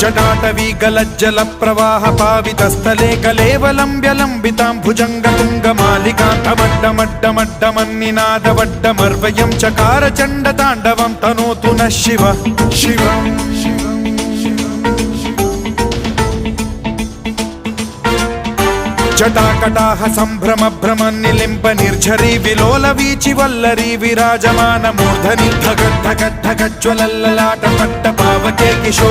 जटाटवी गलज्जल प्रवाह पावितस्थले कलेवलम्ब्यलम्बितां भुजङ्गतुङ्गमालिकान्तमड्डमड्डमड्डमन्निनादवड्डमर्वयं चकार चण्डताण्डवं तनोतु नः शिवः शिवम् जटाकटाह सम्भ्रम भ्रम निलिम्ब निर्झरी विलोल वीचि वल्लरी विराजमान मूर्धनि धगद्धगद्धगज्ज्वलल्ललाट पट्ट पावके किशोर